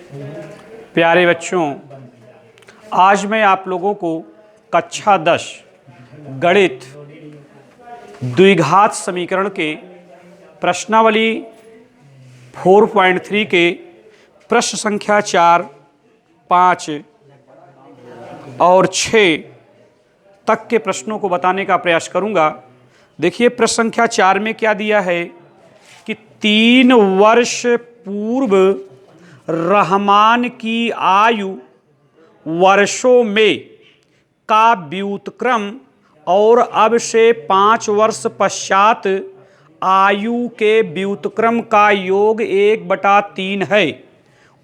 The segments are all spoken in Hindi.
प्यारे बच्चों, आज मैं आप लोगों को कक्षा 10 गणित द्विघात समीकरण के प्रश्नावली 4.3 के प्रश्न संख्या 4, 5 और 6 तक के प्रश्नों को बताने का प्रयास करूंगा। देखिए, प्रश्न संख्या 4 में क्या दिया है कि 3 वर्ष पूर्व रहमान की आयु वर्षों में का व्युत्क्रम और अब से 5 वर्ष पश्चात आयु के व्युत्क्रम का योग 1/3 है।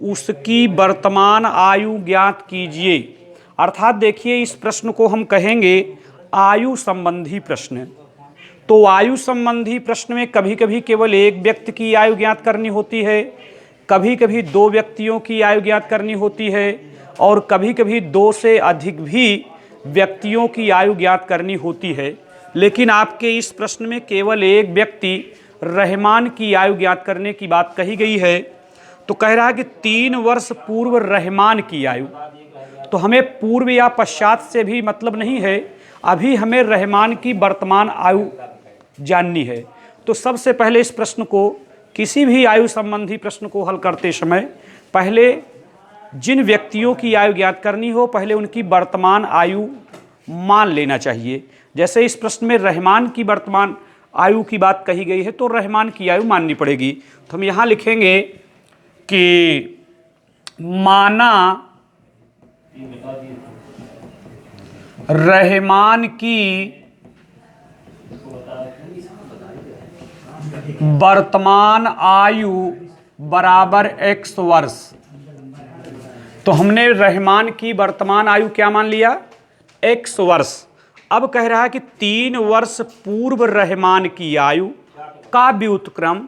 उसकी वर्तमान आयु ज्ञात कीजिए। अर्थात देखिए, इस प्रश्न को हम कहेंगे आयु संबंधी प्रश्न। तो आयु संबंधी प्रश्न में कभी कभी केवल एक व्यक्ति की आयु ज्ञात करनी होती है, कभी कभी 2 व्यक्तियों की आयु ज्ञात करनी होती है और कभी कभी 2 से अधिक भी व्यक्तियों की आयु ज्ञात करनी होती है। लेकिन आपके इस प्रश्न में केवल एक व्यक्ति रहमान की आयु ज्ञात करने की बात कही गई है। तो कह रहा है कि 3 वर्ष पूर्व रहमान की आयु। तो हमें पूर्व या पश्चात से भी मतलब नहीं है, अभी हमें रहमान की वर्तमान आयु जाननी है। तो सबसे पहले इस प्रश्न को, किसी भी आयु संबंधी प्रश्न को हल करते समय पहले जिन व्यक्तियों की आयु ज्ञात करनी हो, पहले उनकी वर्तमान आयु मान लेना चाहिए। जैसे इस प्रश्न में रहमान की वर्तमान आयु की बात कही गई है, तो रहमान की आयु माननी पड़ेगी। तो हम यहाँ लिखेंगे कि माना रहमान की वर्तमान आयु बराबर x वर्ष। तो हमने रहमान की वर्तमान आयु क्या मान लिया? x वर्ष। अब कह रहा है कि 3 वर्ष पूर्व रहमान की आयु का व्युत्क्रम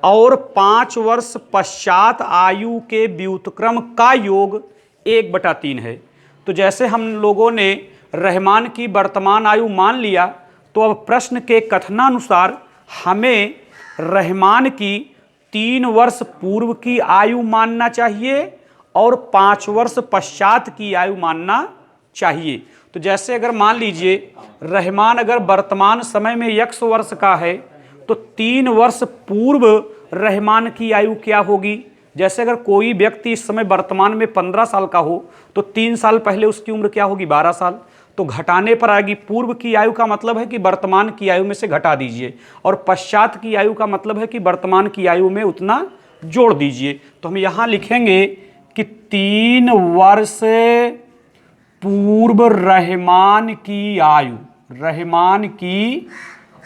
और 5 वर्ष पश्चात आयु के व्युत्क्रम का योग 1/3 है। तो जैसे हम लोगों ने रहमान की वर्तमान आयु मान लिया, तो अब प्रश्न के कथनानुसार हमें रहमान की 3 वर्ष पूर्व की आयु मानना चाहिए और 5 वर्ष पश्चात की आयु मानना चाहिए। तो जैसे अगर मान लीजिए रहमान अगर वर्तमान समय में x वर्ष का है, तो 3 वर्ष पूर्व रहमान की आयु क्या होगी? जैसे अगर कोई व्यक्ति इस समय वर्तमान में 15 साल का हो, तो 3 साल पहले उसकी उम्र क्या होगी? 12 साल। तो घटाने पर आएगी। पूर्व की आयु का मतलब है कि वर्तमान की आयु में से घटा दीजिए, और पश्चात की आयु का मतलब है कि वर्तमान की आयु में उतना जोड़ दीजिए। तो हम यहाँ लिखेंगे कि 3 वर्ष पूर्व रहमान की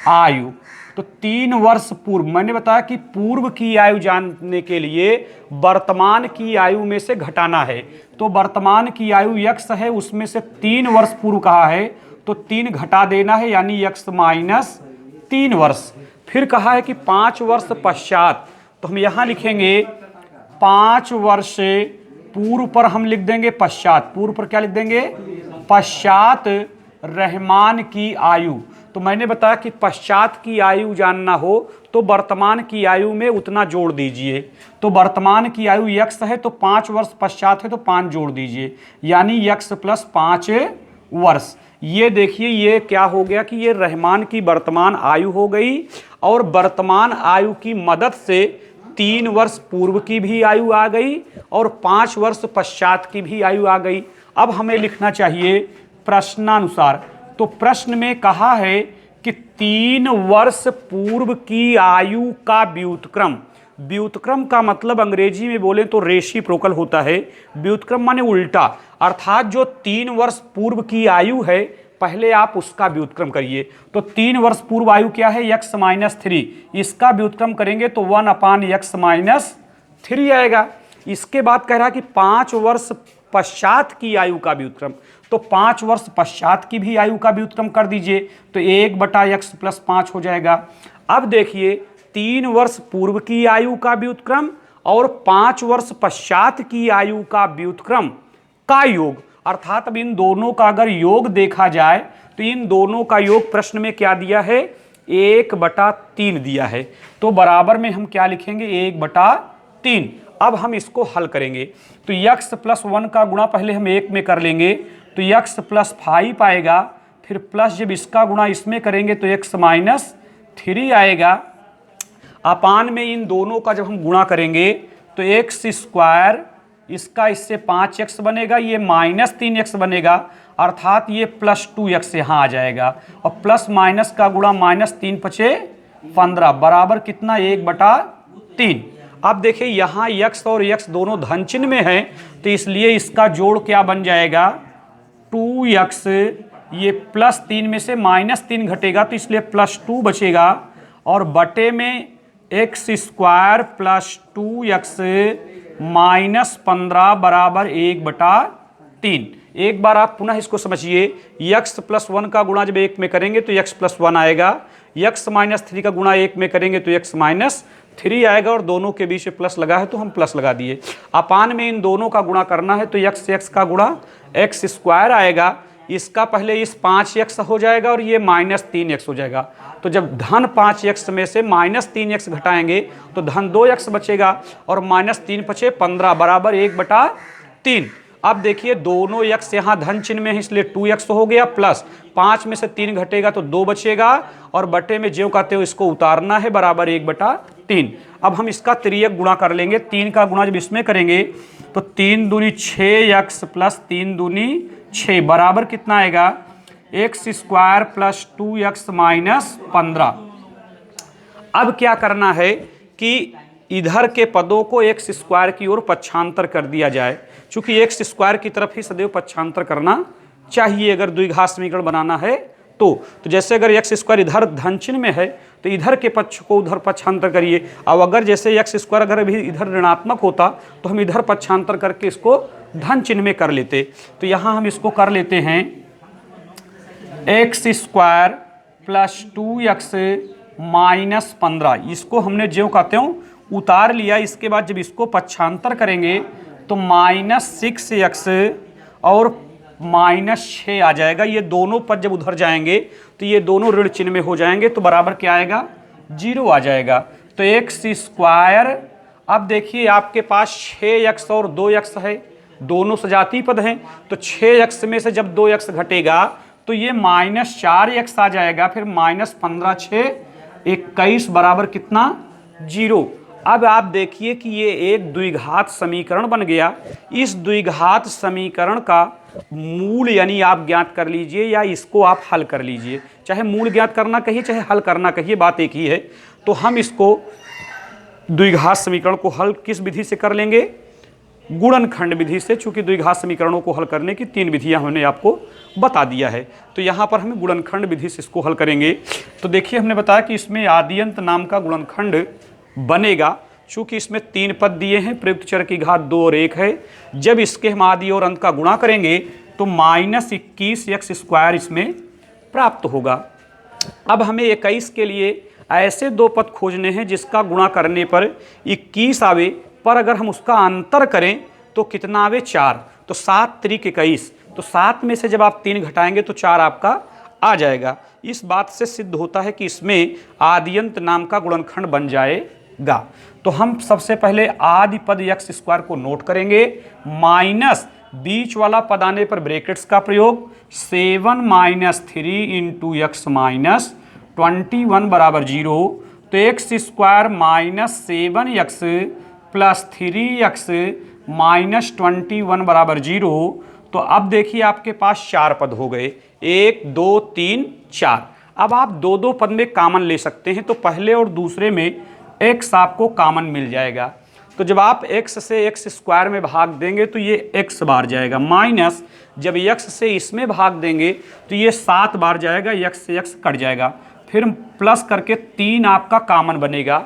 आयु, तो 3 वर्ष पूर्व, मैंने बताया कि पूर्व की आयु जानने के लिए वर्तमान की आयु में से घटाना है। तो वर्तमान की आयु x है, उसमें से 3 वर्ष पूर्व कहा है, तो 3 घटा देना है, यानी x - 3 वर्ष। फिर कहा है कि 5 वर्ष पश्चात, तो हम यहाँ लिखेंगे 5 वर्ष पूर्व पर हम लिख देंगे पश्चात। पूर्व पर क्या लिख देंगे? पश्चात रहमान की आयु। तो मैंने बताया कि पश्चात की आयु जानना हो तो वर्तमान की आयु में उतना जोड़ दीजिए। तो वर्तमान की आयु x है, तो 5 वर्ष पश्चात है, तो 5 जोड़ दीजिए, यानी x + 5 वर्ष। ये देखिए, ये क्या हो गया कि ये रहमान की वर्तमान आयु हो गई, और वर्तमान आयु की मदद से 3 वर्ष पूर्व की भी आयु आ गई और 5 वर्ष पश्चात की भी आयु आ गई। अब हमें लिखना चाहिए प्रश्नानुसार। तो प्रश्न में कहा है कि 3 वर्ष पूर्व की आयु का व्युत्क्रम। व्युत्क्रम का मतलब अंग्रेजी में बोले तो रेसिप्रोकल होता है। व्युत्क्रम माने उल्टा, अर्थात जो 3 वर्ष पूर्व की आयु है, पहले आप उसका व्युत्क्रम करिए। तो 3 वर्ष पूर्व आयु क्या है? x - 3। इसका व्युत्क्रम करेंगे तो 1/x - 3 आएगा। इसके बाद कह रहा है कि 5 वर्ष पश्चात की आयु का व्युत्क्रम। तो 5 वर्ष पश्चात की भी आयु का व्युत्क्रम कर दीजिए, तो 1/x + 5 हो जाएगा। अब देखिए, 3 वर्ष पूर्व की आयु का व्युत्क्रम और 5 वर्ष पश्चात की आयु का व्युत्क्रम का योग, अर्थात अब इन दोनों का अगर योग देखा जाए तो इन दोनों का योग प्रश्न में क्या दिया है? 1/3 दिया है। तो बराबर में हम क्या लिखेंगे? 1/3। अब हम इसको हल करेंगे। तो x प्लस 1 का गुणा पहले हम 1 में कर लेंगे तो x प्लस 5 आएगा, फिर प्लस जब इसका गुणा इसमें करेंगे तो x माइनस 3 आएगा। अपान में इन दोनों का जब हम गुणा करेंगे तो एक्स स्क्वायर, इसका इससे 5x बनेगा, ये माइनस 3x बनेगा, अर्थात ये प्लस 2x यहाँ आ जाएगा। और प्लस माइनस का गुणा माइनस 3 पचे 15 बराबर कितना 1/3। अब देखिए यहाँ x और x दोनों धन चिन्ह में है तो इसलिए इसका जोड़ क्या बन जाएगा 2x, ये प्लस 3 में से माइनस 3 घटेगा तो इसलिए प्लस 2 बचेगा, और बटे में x square plus 2x minus 15 बराबर 1/3। एक बार आप पुनः इसको समझिए, x प्लस 1 का गुणा जब 1 में करेंगे तो x प्लस 1 आएगा, x माइनस 3 का गुणा 1 में करेंगे तो x माइनस 3 आएगा, और दोनों के बीच में प्लस लगा है तो हम प्लस लगा दिए। अपान में इन दोनों का गुणा करना है तो x का गुणा एक्स स्क्वायर आएगा, इसका पहले इस 5x हो जाएगा और ये माइनस 3x हो जाएगा। तो जब धन 5x में से माइनस 3x घटाएंगे तो धन 2x बचेगा, और माइनस 3 पचे 15 बराबर 1/3। अब देखिए दोनों x यहाँ धन चिन्ह में है इसलिए 2x हो गया, प्लस 5 में से 3 घटेगा तो 2 बचेगा, और बटे में ज्यों कहते हो इसको उतारना है बराबर 1/3। अब हम इसका तिर्यक गुणा कर लेंगे, 3 का गुणा जब इसमें करेंगे तो 3 दूनी 6x प्लस 3 दूनी 6 बराबर कितना आएगा x square plus 2x minus 15। अब क्या करना है कि इधर के पदों को एक्स स्क्वायर की ओर पक्षांतर कर दिया जाए, चूंकि एक्स स्क्वायर की तरफ ही सदैव पक्षांतर करना चाहिए अगर द्विघात समीकरण बनाना है तो जैसे अगर एक्स स्क्वायर इधर धन चिन्ह में है तो इधर के पक्ष को उधर पक्षांतर करिए। अब अगर जैसे एक्स स्क्वायर अगर अभी इधर ऋणात्मक होता तो हम इधर पक्षांतर करके इसको धन चिन्ह में कर लेते। तो यहाँ हम इसको कर लेते हैं x square plus 2x minus 15, इसको हमने ज्यों कहते हो उतार लिया। इसके बाद जब इसको पक्षांतर करेंगे तो माइनस 6x और माइनस 6 आ जाएगा। ये दोनों पद जब उधर जाएंगे तो ये दोनों ऋण चिन्ह में हो जाएंगे तो बराबर क्या आएगा 0 आ जाएगा। तो एक्स स्क्वायर, अब देखिए आपके पास 6x और 2x है, दोनों सजातीय पद हैं, तो 6x में से जब 2x घटेगा तो ये माइनस 4x आ जाएगा, फिर माइनस 15 6 21 बराबर कितना 0। अब आप देखिए कि ये एक द्विघात समीकरण बन गया। इस द्विघात समीकरण का मूल यानी आप ज्ञात कर लीजिए या इसको आप हल कर लीजिए, चाहे मूल ज्ञात करना कहिए चाहे हल करना कहिए, बात एक ही है। तो हम इसको द्विघात समीकरण को हल किस विधि से कर लेंगे, गुणनखंड विधि से, चूंकि द्विघात समीकरणों को हल करने की 3 विधियां हमने आपको बता दिया है। तो यहाँ पर हम गुणनखंड विधि से इसको हल करेंगे। तो देखिए हमने बताया कि इसमें आदियंत नाम का गुणनखंड बनेगा, चूंकि इसमें 3 पद दिए हैं, प्रयुक्त चर की घात 2 और 1 है। जब इसके हम आदि और अंत का गुणा करेंगे तो माइनस 21x स्क्वायर इसमें प्राप्त होगा। अब हमें 21 के लिए ऐसे 2 पद खोजने हैं जिसका गुणा करने पर 21 आवे, पर अगर हम उसका अंतर करें तो कितना आवे 4, तो 7 त्रिक 21, तो 7 में से जब आप 3 घटाएंगे तो 4 आपका आ जाएगा। इस बात से सिद्ध होता है कि इसमें आदियंत नाम का गुणनखंड बन जाएगा। तो हम सबसे पहले आदि पद एक्स स्क्वायर को नोट करेंगे, माइनस बीच वाला पद आने पर ब्रैकेट्स का प्रयोग, 7 माइनस 3 इंटू एक्स माइनस 21 बराबर 0। तो x square minus 7x plus 3x minus 21 बराबर 0। तो अब देखिए आपके पास 4 पद हो गए, 1 2 3 4। अब आप 2 पद में कॉमन ले सकते हैं, तो पहले और दूसरे में x आपको कॉमन मिल जाएगा। तो जब आप x से x स्क्वायर में भाग देंगे तो ये x बार जाएगा, माइनस जब x से इसमें भाग देंगे तो ये 7 बार जाएगा, x से x कट जाएगा, फिर प्लस करके 3 आपका कॉमन बनेगा।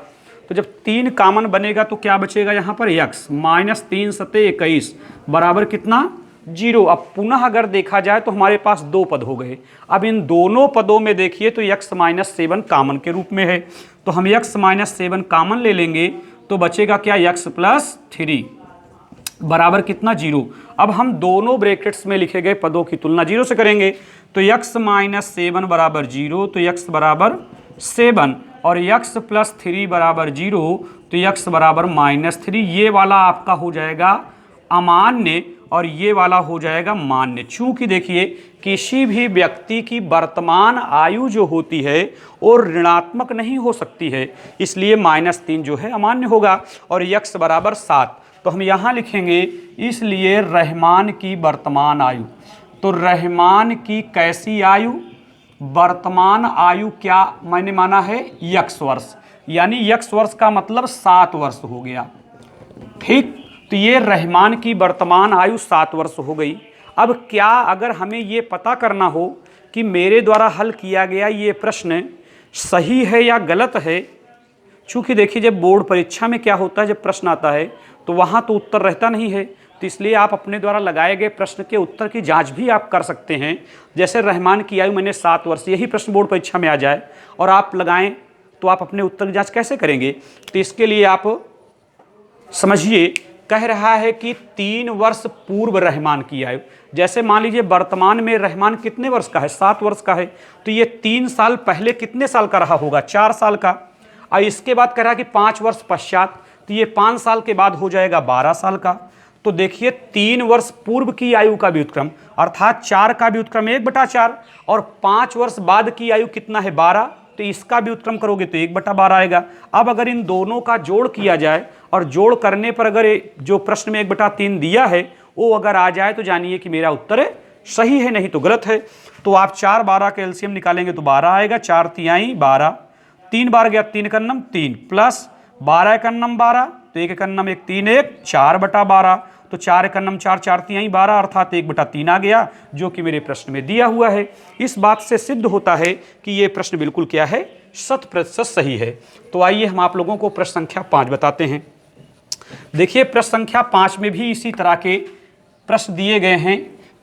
तो जब 3 कॉमन बनेगा तो क्या बचेगा यहाँ पर x, माइनस 3 सते 21 बराबर कितना 0। अब पुनः अगर देखा जाए तो हमारे पास 2 पद हो गए। अब इन दोनों पदों में देखिए तो x माइनस 7 कॉमन के रूप में है, तो हम x माइनस 7 कॉमन ले लेंगे तो बचेगा क्या x प्लस 3 बराबर कितना 0। अब हम दोनों ब्रैकेट्स में लिखे गए पदों की तुलना 0 से करेंगे तो x माइनस 7 बराबर 0, तो x बराबर 7 और x प्लस 3 बराबर 0, तो x बराबर -3। ये वाला आपका हो जाएगा अमान्य और ये वाला हो जाएगा मान्य। चूंकि देखिए किसी भी व्यक्ति की वर्तमान आयु जो होती है वो ऋणात्मक नहीं हो सकती है, इसलिए -3 जो है अमान्य होगा। और x बराबर 7, तो हम यहाँ लिखेंगे इसलिए रहमान की वर्तमान आयु। तो रहमान की कैसी आयु? वर्तमान आयु क्या मैंने माना है? x वर्ष, यानी x वर्ष का मतलब 7 वर्ष हो गया। ठीक, तो ये रहमान की वर्तमान आयु 7 वर्ष हो गई। अब क्या अगर हमें ये पता करना हो कि मेरे द्वारा हल किया गया ये प्रश्न सही है या गलत है, चूँकि देखिए जब बोर्ड परीक्षा में क्या होता है, जब प्रश्न आता है तो वहाँ तो उत्तर रहता नहीं है, तो इसलिए आप अपने द्वारा लगाए गए प्रश्न के उत्तर की जांच भी आप कर सकते हैं। जैसे रहमान की आयु मैंने 7 वर्ष, यही प्रश्न बोर्ड परीक्षा में आ जाए और आप लगाएं तो आप अपने उत्तर की जांच कैसे करेंगे? तो इसके लिए आप समझिए, कह रहा है कि 3 वर्ष पूर्व रहमान की आयु। जैसे मान लीजिए वर्तमान में रहमान कितने वर्ष का है? 7 वर्ष का है, तो ये 3 साल पहले कितने साल का रहा होगा? 4 साल का। और इसके बाद कह रहा है कि 5 वर्ष पश्चात, तो ये 5 साल के बाद हो जाएगा 12 साल का। तो देखिए 3 वर्ष पूर्व की आयु का व्युत्क्रम अर्थात 4 का व्युत्क्रम 1/4 और 5 वर्ष बाद की आयु कितना है? 12, तो इसका व्युत्क्रम करोगे तो 1/12 आएगा। अब अगर इन दोनों का जोड़ किया जाए और जोड़ करने पर अगर जो प्रश्न में 1/3 दिया है वो अगर आ जाए तो जानिए कि मेरा उत्तर सही है, नहीं तो गलत है। तो आप 4 12 का एलसीएम निकालेंगे तो 12 आएगा। 4 तिहाई 12, 3 बार गया 3 एकन्नम 3 प्लस 12 एकन्नम 12, तो 1 एकन्नम 1 3 1 4/12, तो 4 एकन्नम 4 4 तिहाई 12 अर्थात 1/3 आ गया, जो कि मेरे प्रश्न में दिया हुआ है। इस बात से सिद्ध होता है कि ये प्रश्न बिल्कुल क्या है? 100% सही है। तो आइए हम आप लोगों को प्रश्न संख्या 5 बताते हैं। देखिए प्रश्न संख्या 5 में भी इसी तरह के प्रश्न दिए गए हैं।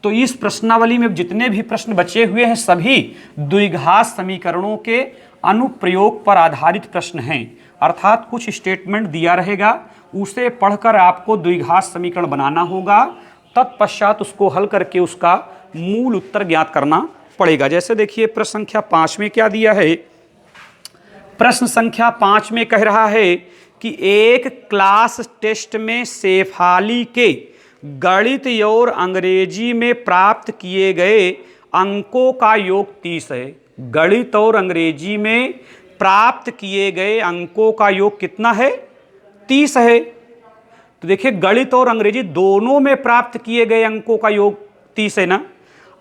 तो इस प्रश्नावली में जितने भी प्रश्न बचे हुए हैं सभी द्विघात समीकरणों के अनुप्रयोग पर आधारित प्रश्न हैं, अर्थात कुछ स्टेटमेंट दिया रहेगा, उसे पढ़कर आपको द्विघात समीकरण बनाना होगा, तत्पश्चात उसको हल करके उसका मूल उत्तर ज्ञात करना पड़ेगा। जैसे देखिए प्रश्न संख्या 5 में क्या दिया है? प्रश्न संख्या 5 में कह रहा है कि एक क्लास टेस्ट में शेफाली के गणित और अंग्रेजी में प्राप्त किए गए अंकों का योग 30 है। गणित और अंग्रेजी में प्राप्त किए गए अंकों का योग कितना है? 30 है। तो देखिए गणित और अंग्रेजी दोनों में प्राप्त किए गए अंकों का योग 30 है ना।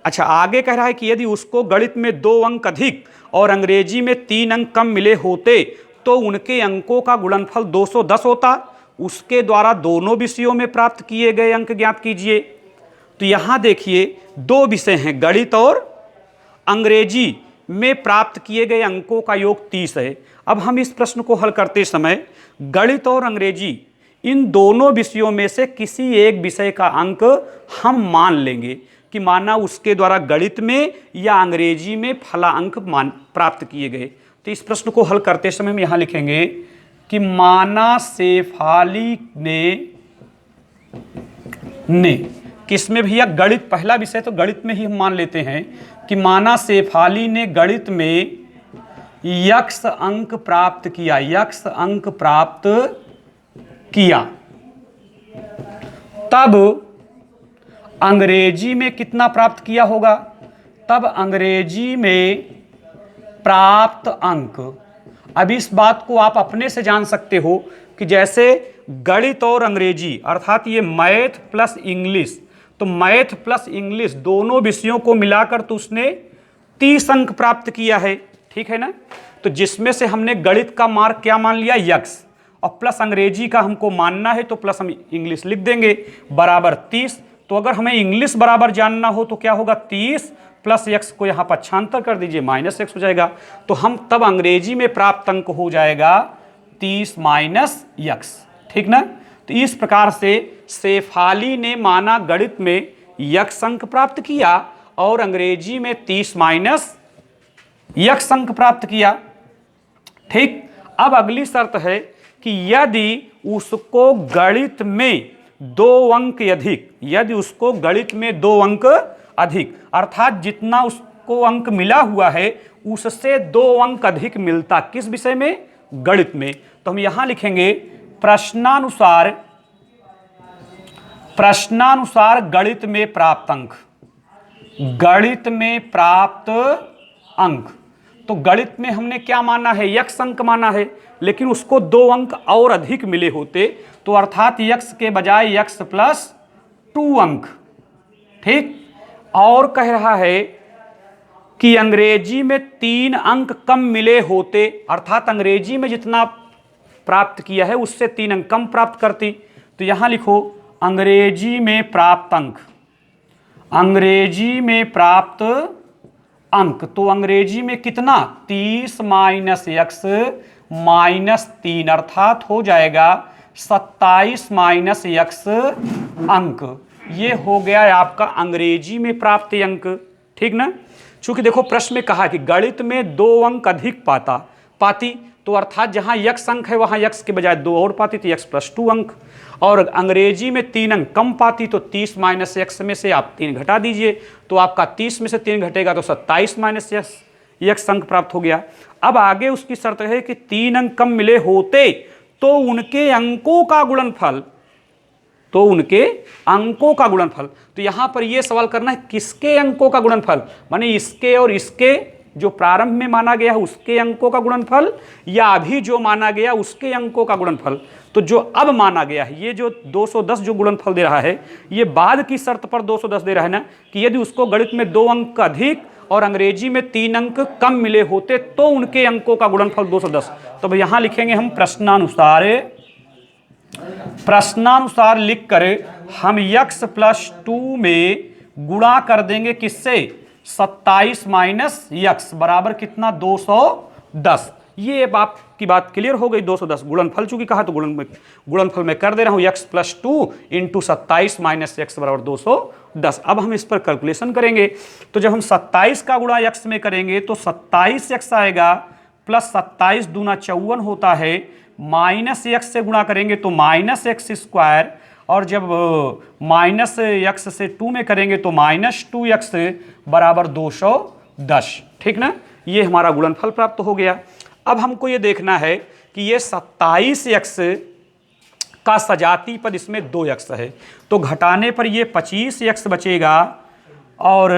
अच्छा, आगे कह रहा है कि यदि उसको गणित में 2 अंक अधिक और अंग्रेजी में 3 अंक कम मिले होते तो उनके अंकों का गुणनफल 210 होता। उसके द्वारा दोनों विषयों में प्राप्त किए गए अंक ज्ञात कीजिए। तो यहाँ देखिए 2 विषय हैं, गणित और अंग्रेजी में प्राप्त किए गए अंकों का योग 30 है। अब हम इस प्रश्न को हल करते समय गणित और अंग्रेजी इन दोनों विषयों में से किसी एक विषय का अंक हम मान लेंगे कि माना उसके द्वारा गणित में या अंग्रेजी में फला अंक प्राप्त किए गए। तो इस प्रश्न को हल करते समय हम यहाँ लिखेंगे कि माना शेफाली ने किस में भैया? गणित, पहला विषय तो गणित में ही हम मान लेते हैं कि माना शेफाली ने गणित में x अंक प्राप्त किया, x अंक प्राप्त किया, तब अंग्रेजी में कितना प्राप्त किया होगा? तब अंग्रेजी में प्राप्त अंक। अब इस बात को आप अपने से जान सकते हो कि जैसे गणित और अंग्रेजी अर्थात ये मैथ प्लस इंग्लिश, तो मैथ प्लस इंग्लिश दोनों विषयों को मिलाकर तो उसने 30 अंक प्राप्त किया है, ठीक है ना। तो जिसमें से हमने गणित का मार्क क्या मान लिया? x, और प्लस अंग्रेजी का हमको मानना है तो प्लस हम इंग्लिश लिख देंगे बराबर 30। तो अगर हमें इंग्लिश बराबर जानना हो तो क्या होगा? 30 प्लस x को यहाँ पक्षांतर कर दीजिए -x हो जाएगा। तो हम तब अंग्रेजी में प्राप्त अंक हो जाएगा 30 - x, ठीक ना। तो इस प्रकार से शेफाली ने माना गणित में x अंक प्राप्त किया और अंग्रेजी में 30 - x अंक प्राप्त किया, ठीक। अब अगली शर्त है कि यदि उसको गणित में 2 अंक अधिक, यदि उसको गणित में 2 अंक अधिक अर्थात जितना उसको अंक मिला हुआ है उससे 2 अंक अधिक मिलता, किस विषय में? गणित में। तो हम यहां लिखेंगे प्रश्नानुसार गणित में प्राप्त अंक। गणित में प्राप्त अंक, तो गणित में हमने क्या माना है, यक्स अंक माना है, लेकिन उसको 2 अंक और अधिक मिले होते, तो अर्थात यक्स के बजाय यक्स प्लस 2 अंक। ठीक, और कह रहा है कि अंग्रेजी में 3 अंक कम मिले होते, अर्थात अंग्रेजी में जितना प्राप्त किया है उससे 3 अंक कम प्राप्त करती। तो यहां लिखो अंग्रेजी में प्राप्त अंक, अंग्रेजी में प्राप्त अंक। तो अंग्रेजी में कितना, 30 माइनस यक्स माइनस 3, अर्थात हो जाएगा 27 माइनस यक्स अंक। ये हो गया आपका अंग्रेजी में प्राप्त अंक। ठीक ना, चूंकि देखो प्रश्न में कहा कि गणित में 2 अंक अधिक पाती, तो अर्थात जहां यक्स अंक है वहां यक्स के बजाय 2 और पाती, तो यक्स प्लस 2 अंक। और अंग्रेजी में 3 अंक कम पाती, तो 30 माइनस यक्स में से आप 3 घटा दीजिए, तो आपका 30 में से 3 घटेगा तो 27 माइनस यक्स अंक प्राप्त हो गया। अब आगे उसकी शर्त है कि 3 अंक कम मिले होते तो उनके अंकों का गुणनफल, तो यहां पर यह सवाल करना है किसके अंकों का गुणनफल, माने इसके और इसके जो प्रारंभ में माना गया है उसके अंकों का गुणनफल, या अभी जो माना गया उसके अंकों का गुणनफल। तो जो अब माना गया है, ये जो 210 जो गुणनफल दे रहा है, ये बाद की शर्त पर 210 दे रहा है ना, कि यदि उसको गणित में 2 अंक अधिक और अंग्रेजी में 3 अंक कम मिले होते तो उनके अंकों का गुणनफल 210। तो यहां लिखेंगे हम प्रश्नानुसार लिख कर हम यक्स प्लस 2 में गुणा कर देंगे किससे, 27 माइनस यक्स बराबर कितना, 210। ये आपकी बात क्लियर हो गई। 210 गुणनफल चूंकि कहा तो गुणनफल में कर दे रहा हूं, x plus 2 into 27 minus x बराबर 210। अब हम इस पर कैलकुलेशन करेंगे, तो जब हम 27 का गुणा यक्स में करेंगे तो 27 यक्स आएगा, प्लस 27 दूना 54 होता है, माइनस यक्स से गुणा करेंगे तो माइनस एक्स स्क्वायर, और जब माइनस यक्स से 2 में करेंगे तो माइनस 2 यक्स बराबर 210। ठीक ना, ये हमारा गुणनफल प्राप्त हो गया। अब हमको ये देखना है कि ये 27 यक्स का सजातीय पद, इसमें 2 यक्स है, तो घटाने पर ये 25 यक्स बचेगा, और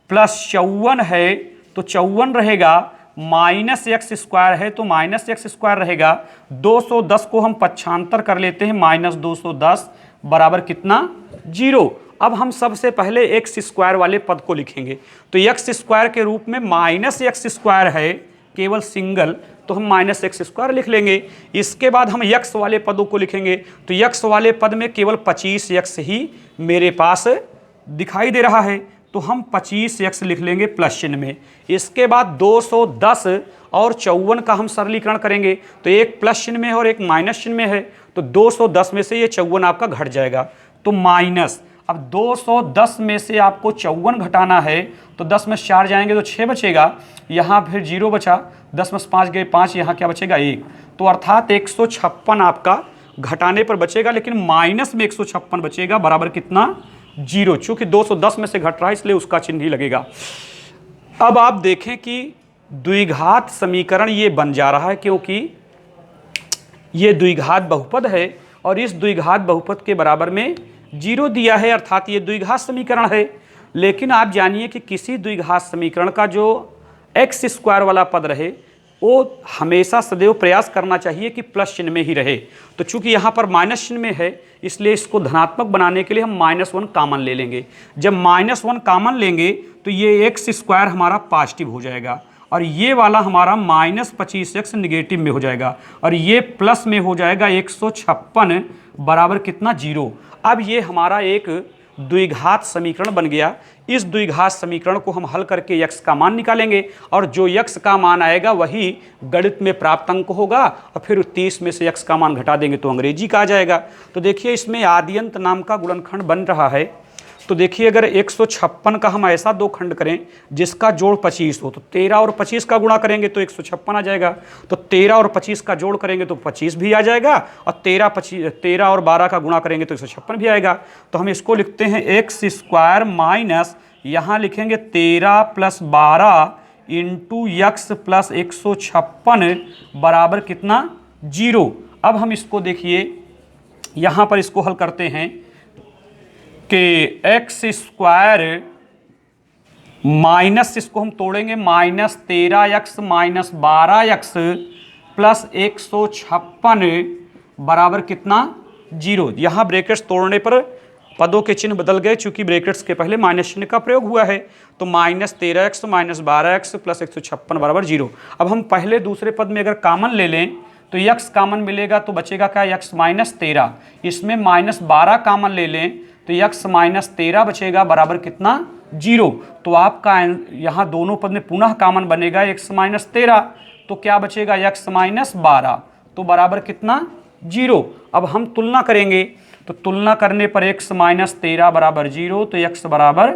प्लस 54 है तो 54 रहेगा, माइनस एक्स स्क्वायर है तो माइनस एक्स स्क्वायर रहेगा। 210 को हम पक्षांतर कर लेते हैं, माइनस 210 बराबर कितना, 0। अब हम सबसे पहले एक्स स्क्वायर वाले पद को लिखेंगे, तो एक्स स्क्वायर के रूप में माइनस एक्स स्क्वायर है केवल सिंगल, तो हम माइनस एक्स स्क्वायर लिख लेंगे। इसके बाद हम यक्स वाले पदों को लिखेंगे, तो यक्स वाले पद में केवल 25 यक्स ही मेरे पास दिखाई दे रहा है, तो हम 25 यक्स लिख लेंगे प्लस चिन्ह में। इसके बाद 210 और 54 का हम सरलीकरण करेंगे, तो एक प्लस चिन्ह में है और एक माइनस चिन्ह में है, तो 210 में से ये 54 आपका घट जाएगा, तो माइनस। अब 210 में से आपको 54 घटाना है, तो 10 में 4 जाएंगे तो 6 बचेगा, यहाँ फिर 0 बचा, 10 में 5 गए 5, यहाँ क्या बचेगा 1, तो अर्थात 156 आपका घटाने पर बचेगा, लेकिन माइनस में 156 बचेगा बराबर कितना, 0। चूंकि 210 में से घट रहा है इसलिए उसका चिन्ह ही लगेगा। अब आप देखें कि द्विघात समीकरण ये बन जा रहा है, क्योंकि ये द्विघात बहुपद है और इस द्विघात बहुपद के बराबर में 0 दिया है, अर्थात ये द्विघात समीकरण है। लेकिन आप जानिए कि किसी द्विघात समीकरण का जो एक्स स्क्वायर वाला पद रहे वो हमेशा सदैव प्रयास करना चाहिए कि प्लस चिन्ह में ही रहे। तो चूंकि यहाँ पर माइनस चिन्ह में है इसलिए इसको धनात्मक बनाने के लिए हम -1 कॉमन ले लेंगे। जब -1 कॉमन लेंगे तो ये एक्स स्क्वायर हमारा पॉजिटिव हो जाएगा और ये वाला हमारा -25x निगेटिव में हो जाएगा और ये प्लस में हो जाएगा 156 बराबर कितना 0। अब ये हमारा एक द्विघात समीकरण बन गया। इस द्विघात समीकरण को हम हल करके x का मान निकालेंगे और जो x का मान आएगा वही गणित में प्राप्त अंक होगा और फिर 30 में से x का मान घटा देंगे तो अंग्रेजी का आ जाएगा। तो देखिए इसमें आद्यंत नाम का गुणनखंड बन रहा है। तो देखिए अगर 156 का हम ऐसा दो खंड करें जिसका जोड़ 25 हो तो 13 और 25 का गुणा करेंगे तो 156 आ जाएगा। तो 13 और 25 का जोड़ करेंगे तो 25 भी आ जाएगा और 13 और 12 का गुणा करेंगे तो 156 भी आएगा। तो हम इसको लिखते हैं एक्स स्क्वायर माइनस यहाँ लिखेंगे 13 प्लस 12 इंटू यक्स प्लस 156 बराबर कितना 0। अब हम इसको देखिए यहाँ पर इसको हल करते हैं कि एक्स स्क्वायर माइनस, इसको हम तोड़ेंगे, -13x माइनस 12x प्लस 156 बराबर कितना, 0। यहाँ ब्रैकेट्स तोड़ने पर पदों के चिन्ह बदल गए, चूंकि ब्रैकेट्स के पहले माइनस चिन्ह का प्रयोग हुआ है। तो -13x माइनस 12x प्लस 156 बराबर 0। अब हम पहले दूसरे पद में अगर कॉमन ले लें तो x कॉमन मिलेगा तो बचेगा क्या, x माइनस 13। इसमें -12 कॉमन ले लें तो x माइनस 13 बचेगा बराबर कितना, 0। तो आपका यहाँ दोनों पद में पुनः कॉमन बनेगा x माइनस 13, तो क्या बचेगा, x माइनस 12, तो बराबर कितना, 0। अब हम तुलना करेंगे तो तुलना करने पर x माइनस 13 बराबर 0, तो x बराबर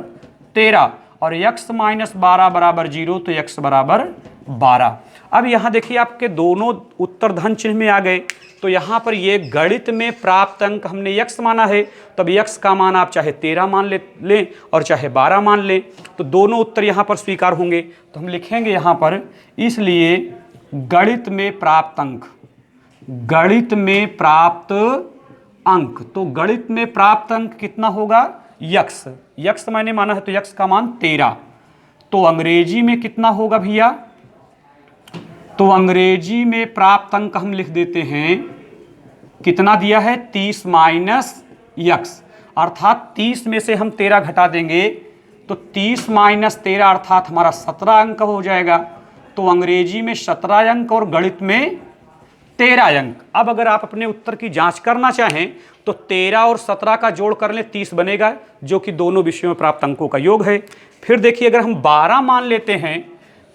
13 और x माइनस 12 बराबर 0, तो x बराबर 12। अब यहाँ देखिए आपके दोनों उत्तर धन चिन्ह में आ गए, तो यहाँ पर ये गणित में प्राप्त अंक हमने x माना है, तब x का मान आप चाहे 13 मान लें और चाहे 12 मान लें, तो दोनों उत्तर यहाँ पर स्वीकार होंगे। तो हम लिखेंगे यहाँ पर, इसलिए गणित में प्राप्त अंक, गणित में प्राप्त अंक, तो गणित में प्राप्त अंक कितना होगा, x मैंने माना है तो x का मान 13। तो अंग्रेजी में कितना होगा भैया, तो अंग्रेजी में प्राप्त अंक हम लिख देते हैं, कितना दिया है, 30 माइनस x, अर्थात 30 में से हम 13 घटा देंगे तो 30 माइनस 13 अर्थात हमारा 17 अंक हो जाएगा। तो अंग्रेजी में 17 अंक और गणित में 13 अंक। अब अगर आप अपने उत्तर की जांच करना चाहें तो 13 और 17 का जोड़ कर लें, 30 बनेगा, जो कि दोनों विषयों में प्राप्त अंकों का योग है। फिर देखिए अगर हम 12 मान लेते हैं,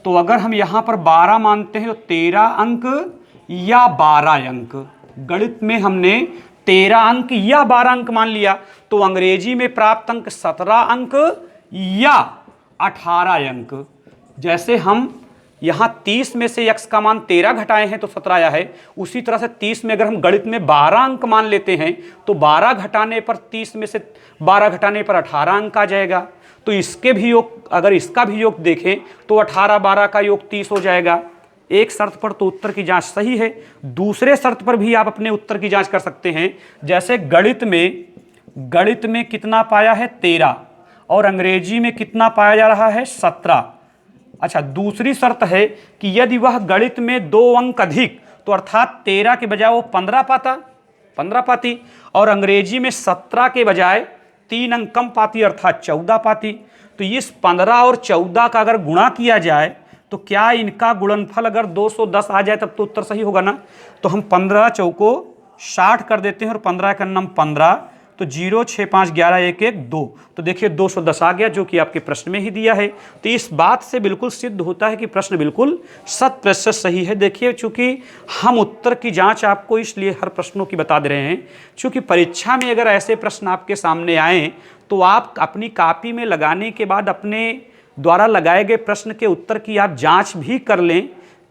तो अगर हम यहाँ पर 12 मानते हैं तो 13 अंक या 12 अंक, गणित में हमने 13 अंक या 12 अंक मान लिया, तो अंग्रेजी में प्राप्त अंक 17 अंक या 18 अंक। जैसे हम यहाँ 30 में से x का मान 13 घटाए हैं तो 17 आया है, उसी तरह से 30 में अगर हम गणित में 12 अंक मान लेते हैं तो 12 घटाने पर 30 में से 12 घटाने पर 18 अंक आ जाएगा। तो इसके भी योग, अगर इसका भी योग देखें तो 18 12 का योग 30 हो जाएगा। एक शर्त पर तो उत्तर की जांच सही है, दूसरे शर्त पर भी आप अपने उत्तर की जांच कर सकते हैं। जैसे गणित में कितना पाया है, 13, और अंग्रेजी में कितना पाया जा रहा है, 17। अच्छा, दूसरी शर्त है कि यदि वह गणित में 2 अंक अधिक, तो अर्थात 13 के बजाय वो 15 पाती, और अंग्रेजी में 17 के बजाय 3 अंक कम पाती अर्थात 14 पाती। तो इस 15 और 14 का अगर गुणा किया जाए तो क्या इनका गुणनफल अगर 210 आ जाए तब तो उत्तर सही होगा ना। तो हम 15 चौको 60 कर देते हैं और 15 का नम 15, तो 0 6 5 11 1 1 2, तो देखिए 210 आ गया, जो कि आपके प्रश्न में ही दिया है। तो इस बात से बिल्कुल सिद्ध होता है कि प्रश्न बिल्कुल 100% सही है। देखिए, चूंकि हम उत्तर की जांच आपको इसलिए हर प्रश्नों की बता दे रहे हैं, चूंकि परीक्षा में अगर ऐसे प्रश्न आपके सामने आए तो आप अपनी कॉपी में लगाने के बाद अपने द्वारा लगाए गए प्रश्न के उत्तर की आप जाँच भी कर लें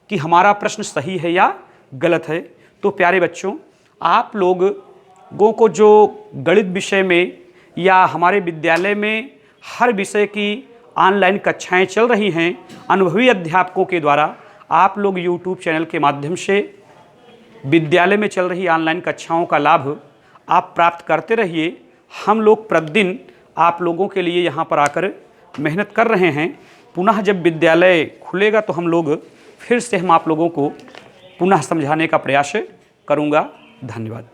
कि हमारा प्रश्न सही है या गलत है। तो प्यारे बच्चों, आप लोगों को जो गणित विषय में या हमारे विद्यालय में हर विषय की ऑनलाइन कक्षाएं चल रही हैं अनुभवी अध्यापकों के द्वारा, आप लोग यूट्यूब चैनल के माध्यम से विद्यालय में चल रही ऑनलाइन कक्षाओं का लाभ आप प्राप्त करते रहिए। हम लोग प्रतिदिन आप लोगों के लिए यहाँ पर आकर मेहनत कर रहे हैं। पुनः जब विद्यालय खुलेगा तो हम लोग फिर से आप लोगों को पुनः समझाने का प्रयास करूँगा। धन्यवाद।